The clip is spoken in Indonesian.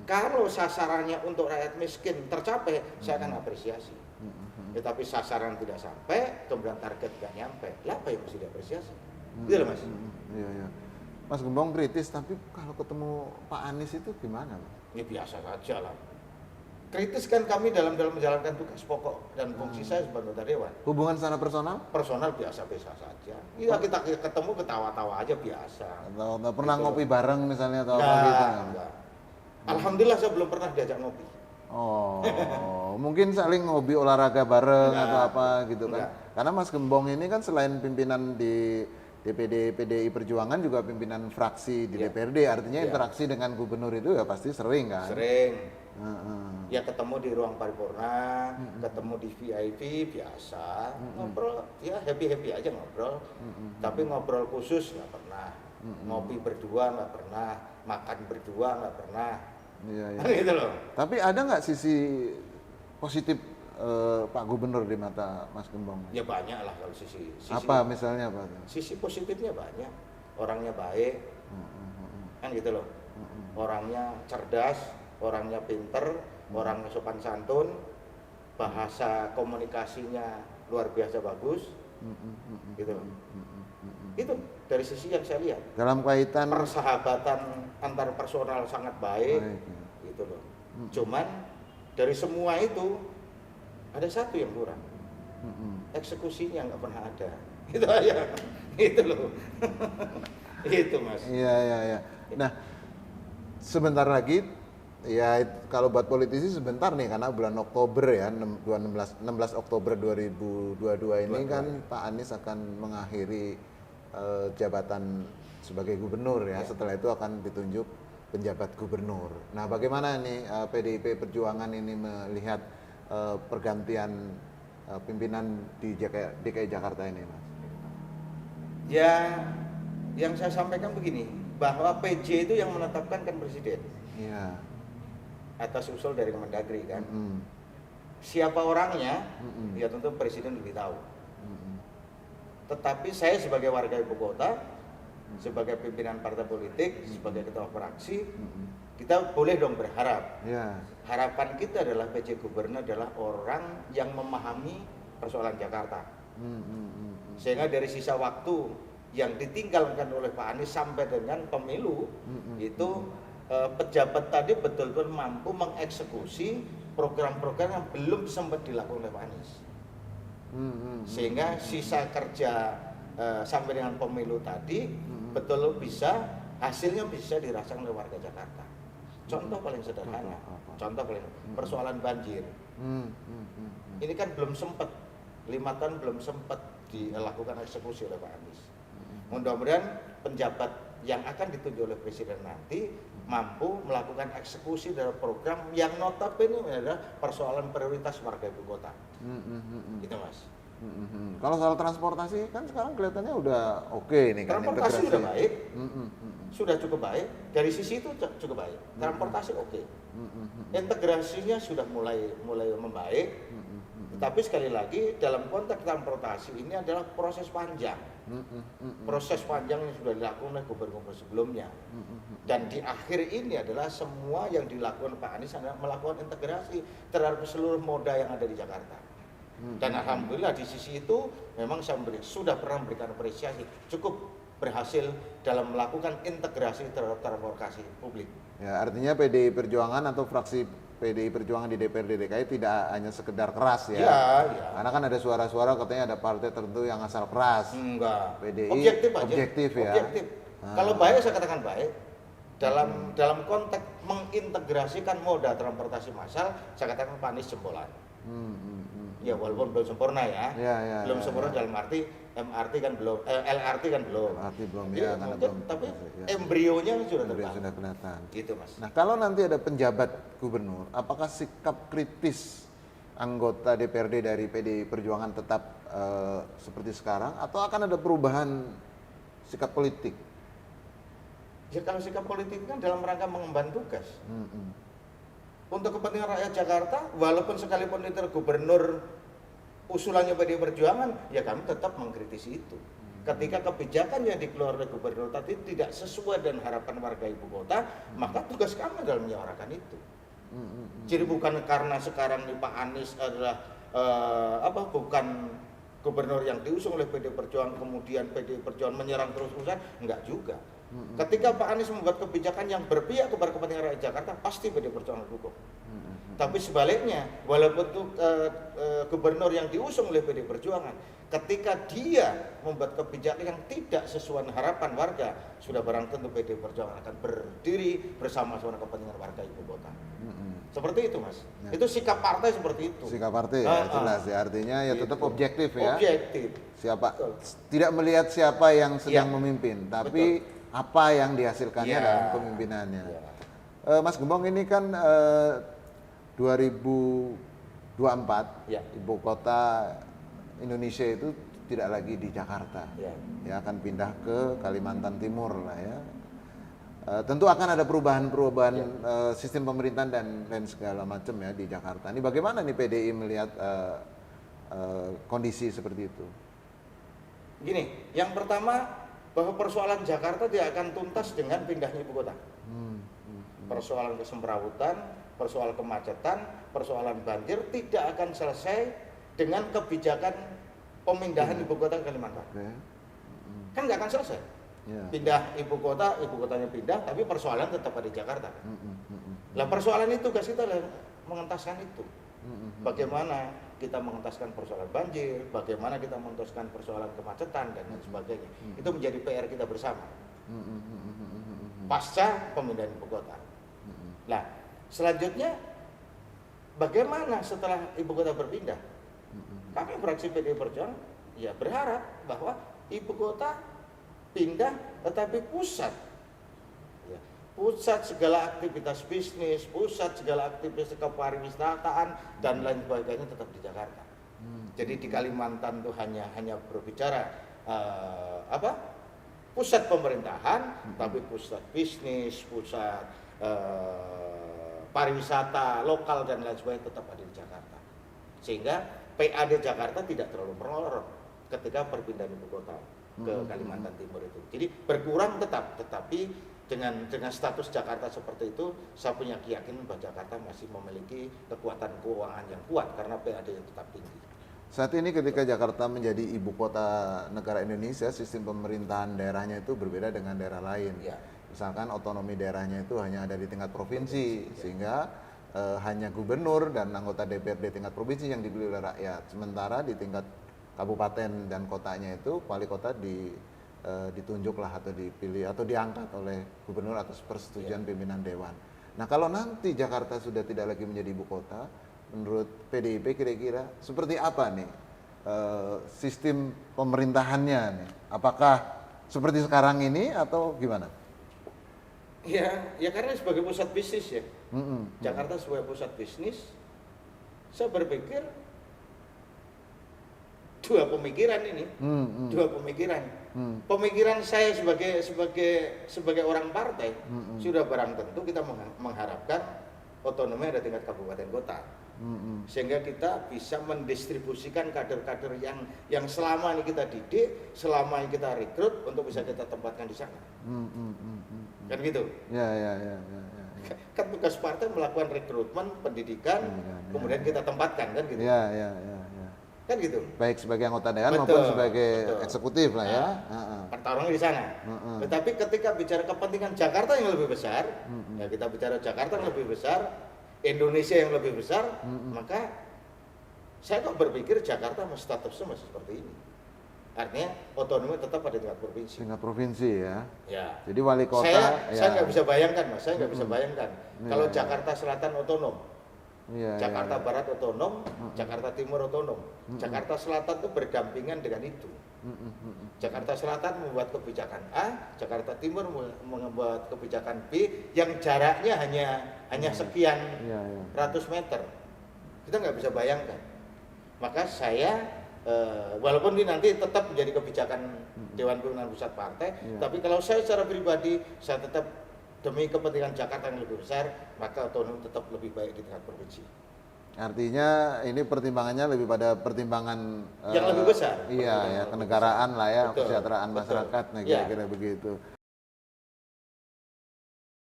Kalau sasarannya untuk rakyat miskin tercapai, saya akan apresiasi. Tetapi sasaran tidak sampai, kemudian target tidak nyampe, apa yang mesti diapresiasi? Gitu loh Mas. Iya, iya. Mas Gembong kritis, tapi kalau ketemu Pak Anies itu gimana, Pak? Ya biasa saja lah. Kritis kan kami dalam menjalankan tugas pokok dan fungsi saya sebagai anggota dewan. Hubungan secara personal? Personal biasa-biasa saja. Iya kita ketemu ketawa-tawa aja biasa. Atau nggak pernah Gitu. ngopi bareng misalnya atau apa Enggak, gitu? enggak. Alhamdulillah saya belum pernah diajak ngopi. Oh, mungkin saling hobi olahraga bareng Enggak, atau apa gitu kan? enggak. Karena Mas Gembong ini kan selain pimpinan di DPD PDI Perjuangan juga pimpinan fraksi di Iya. DPRD, artinya Iya. interaksi dengan gubernur itu ya pasti sering kan? Sering. Heeh. Ya ketemu di ruang paripurna, ketemu di VIP biasa, ngobrol, ya happy-happy aja ngobrol. Tapi ngobrol khusus nggak pernah. Ngopi berdua nggak pernah, makan berdua nggak pernah. Iya, iya. Kan gitu loh. Tapi ada nggak sisi positif Pak Gubernur di mata Mas Gembong? Ya banyak lah kalau sisi Apa misalnya Pak? sisi positifnya banyak. Orangnya baik, kan gitu loh. Orangnya cerdas, orangnya pinter, orangnya sopan santun, bahasa komunikasinya luar biasa bagus, gitu loh. Itu dari sisi yang saya lihat. Dalam kaitan Persahabatan antar personal sangat baik, Baik, ya. gitu loh. Cuman dari semua itu ada satu yang kurang, eksekusinya nggak pernah ada. Itu aja, itu loh. Itu Mas. Iya, iya, iya. Nah, sebentar lagi ya kalau buat politisi sebentar nih karena bulan Oktober ya 16 Oktober 2022 ini kan Pak Anies akan mengakhiri jabatan sebagai gubernur ya. Setelah itu akan ditunjuk penjabat gubernur. Nah, bagaimana nih PDIP Perjuangan ini melihat pergantian pimpinan di DKI Jakarta ini, Mas? Ya, yang saya sampaikan begini, bahwa PJ itu yang menetapkan kan presiden Iya. atas usul dari Kemendagri kan. Mm-mm. Siapa orangnya, Mm-mm. ya tentu presiden lebih tahu. Mm-mm. Tetapi saya sebagai warga ibu kota, sebagai pimpinan partai politik, sebagai ketua fraksi, kita boleh dong berharap. Iya. Harapan kita adalah PJ Gubernur adalah orang yang memahami persoalan Jakarta. Sehingga dari sisa waktu yang ditinggalkan oleh Pak Anies sampai dengan pemilu, itu pejabat tadi betul-betul mampu mengeksekusi program-program yang belum sempat dilakukan oleh Pak Anies. Sehingga sisa kerja sampai dengan pemilu tadi betul bisa hasilnya bisa dirasakan oleh warga Jakarta. Contoh paling sederhana, contoh paling persoalan banjir. Ini kan belum sempat 5 tahun belum sempat dilakukan eksekusi oleh Pak Anies. Mudah-mudahan penjabat yang akan ditunjuk oleh presiden nanti mampu melakukan eksekusi dari program yang notabene adalah persoalan prioritas warga ibu kota. Gitu Mas. Kalau soal transportasi kan sekarang kelihatannya udah oke nih kan Transportasi integrasi. sudah baik, sudah cukup baik. Dari sisi itu cukup baik. Transportasi oke. Integrasinya sudah mulai membaik. Tetapi sekali lagi dalam konteks transportasi ini adalah proses panjang. Proses panjang yang sudah dilakukan oleh gubernur sebelumnya. Dan di akhir ini adalah semua yang dilakukan Pak Anies adalah melakukan integrasi terhadap seluruh moda yang ada di Jakarta. Dan alhamdulillah di sisi itu memang saya sudah pernah memberikan apresiasi cukup berhasil dalam melakukan integrasi terhadap transportasi publik. Ya, artinya PDI Perjuangan atau fraksi PDI Perjuangan di DPRD DKI tidak hanya sekedar keras ya. Iya. Karena kan ada suara-suara katanya ada partai tertentu yang asal keras. Enggak. PDI Objektif aja. objektif ya. Objektif. Kalau baik saya katakan baik. Dalam konteks mengintegrasikan moda transportasi massal, saya katakan Pak Anies jempolan. Ya walaupun belum sempurna ya. Ya, belum sempurna dalam arti MRT kan belum, LRT kan belum. LRT belum Iya, ya, karena mungkin, belum. tapi Ya. embrionya sudah Embryo terbangun. sudah kelihatan. Gitu Mas. Nah, kalau nanti ada penjabat gubernur, apakah sikap kritis anggota DPRD dari PDI Perjuangan tetap seperti sekarang atau akan ada perubahan sikap politik? Ya kalau sikap politik kan dalam rangka mengemban tugas. Untuk kepentingan rakyat Jakarta, walaupun sekalipun itu gubernur usulannya PDI Perjuangan, ya kami tetap mengkritisi itu. Ketika kebijakan yang dikeluarkan oleh gubernur tadi tidak sesuai dengan harapan warga ibu kota, maka tugas kami adalah menyuarakan itu. Jadi bukan karena sekarang nih Pak Anies adalah bukan gubernur yang diusung oleh PD Perjuangan, kemudian PD Perjuangan menyerang terus-terusan, enggak juga. Ketika Pak Anies membuat kebijakan yang berpihak kepada kepentingan rakyat Jakarta, pasti PD Perjuangan dukung. Tapi sebaliknya, walaupun itu gubernur yang diusung oleh PD Perjuangan, ketika dia membuat kebijakan yang tidak sesuai harapan warga, sudah barang tentu PD Perjuangan akan berdiri bersama-sama kepentingan warga ibu kota. Seperti itu, Mas. Ya. Itu sikap partai seperti itu. Sikap partai ya, jelas ya. Artinya ya tetap objektif ya. Objektif. Siapa Betul. tidak melihat siapa yang sedang Iya. memimpin, tapi apa yang dihasilkannya Iya. dalam kepemimpinannya. Iya. Mas Gembong, ini kan 2024 Ya. ibu kota Indonesia itu tidak lagi di Jakarta, Ya. ya akan pindah ke Kalimantan Timur lah ya. Tentu akan ada perubahan-perubahan sistem pemerintahan dan segala macam ya di Jakarta. Ini bagaimana nih PDI melihat kondisi seperti itu? Gini, yang pertama bahwa persoalan Jakarta tidak akan tuntas dengan pindahnya ibu kota. Persoalan kesemrawutan, persoalan kemacetan, persoalan banjir tidak akan selesai dengan kebijakan pemindahan ibu kota ke Kalimantan. Oke. Kan nggak akan selesai. Ya. Pindah ibu kotanya pindah, tapi persoalan tetap ada di Jakarta. Lah persoalan itu tugas kita adalah mengentaskan itu. Bagaimana kita mengentaskan persoalan banjir, bagaimana kita mengentaskan persoalan kemacetan dan lain sebagainya. Itu menjadi PR kita bersama. Pasca pemindahan ibu kota. Nah, selanjutnya bagaimana setelah ibu kota berpindah? Kami fraksi PDI Perjuangan ya berharap bahwa ibu kota pindah tetapi pusat segala aktivitas bisnis, pusat segala aktivitas kepariwisataan dan lain sebagainya tetap di Jakarta. Jadi di Kalimantan itu hanya berbicara pusat pemerintahan, tapi pusat bisnis, pusat pariwisata lokal dan lain sebagainya tetap ada di Jakarta. Sehingga PAD Jakarta tidak terlalu melorot ketika perpindahan ibu kota ke Kalimantan Timur itu. Jadi berkurang tetapi dengan status Jakarta seperti itu, saya punya keyakinan bahwa Jakarta masih memiliki kekuatan keuangan yang kuat karena PAD yang tetap tinggi. Saat ini ketika Jakarta menjadi ibu kota negara Indonesia, sistem pemerintahan daerahnya itu berbeda dengan daerah lain. Ya. Misalkan otonomi daerahnya itu hanya ada di tingkat provinsi, sehingga hanya gubernur dan anggota DPRD tingkat provinsi yang dipilih oleh rakyat. Sementara di tingkat kabupaten dan kotanya itu wali kota ditunjuklah atau dipilih atau diangkat oleh gubernur atas persetujuan pimpinan dewan. Nah, kalau nanti Jakarta sudah tidak lagi menjadi ibu kota, menurut PDIP kira-kira seperti apa nih sistem pemerintahannya nih? Apakah seperti sekarang ini atau gimana? Ya karena sebagai pusat bisnis ya. Jakarta sebagai pusat bisnis, saya berpikir dua pemikiran ini, dua pemikiran. Pemikiran saya sebagai orang partai sudah barang tentu kita mengharapkan otonomi ada tingkat kabupaten kota, sehingga kita bisa mendistribusikan kader-kader yang selama ini kita didik, selama ini kita rekrut untuk bisa kita tempatkan di sana. Kan gitu. Ya. Kan tugas partai melakukan rekrutmen, pendidikan, kemudian kita tempatkan kan gitu. Ya. Kan gitu. Baik sebagai anggota dewan maupun sebagai eksekutif lah ya. Pertarungan di sana. Tetapi ketika bicara kepentingan Jakarta yang lebih besar, ya kita bicara Jakarta yang lebih besar, Indonesia yang lebih besar, maka saya kok berpikir Jakarta statusnya masih seperti ini. Artinya otonomi tetap pada tingkat provinsi. Tingkat provinsi ya. Ya. Jadi wali kota. Saya nggak bisa bayangkan, Mas. Saya nggak bisa bayangkan kalau Jakarta Selatan otonom. Jakarta Barat otonom, Jakarta Timur otonom. Jakarta Selatan itu berdampingan dengan itu. Jakarta Selatan membuat kebijakan A, Jakarta Timur membuat kebijakan B yang jaraknya hanya sekian ratus meter. Kita nggak bisa bayangkan. Maka saya walaupun ini nanti tetap menjadi kebijakan Dewan Pimpinan Pusat Partai, tapi kalau saya secara pribadi saya tetap demi kepentingan Jakarta yang lebih besar, maka otonomi tetap lebih baik di tingkat provinsi. Artinya ini pertimbangannya lebih pada pertimbangan yang lebih besar. Iya ya, kenegaraan lah ya, Betul, kesejahteraan betul. masyarakat, nah Ya. kira-kira begitu.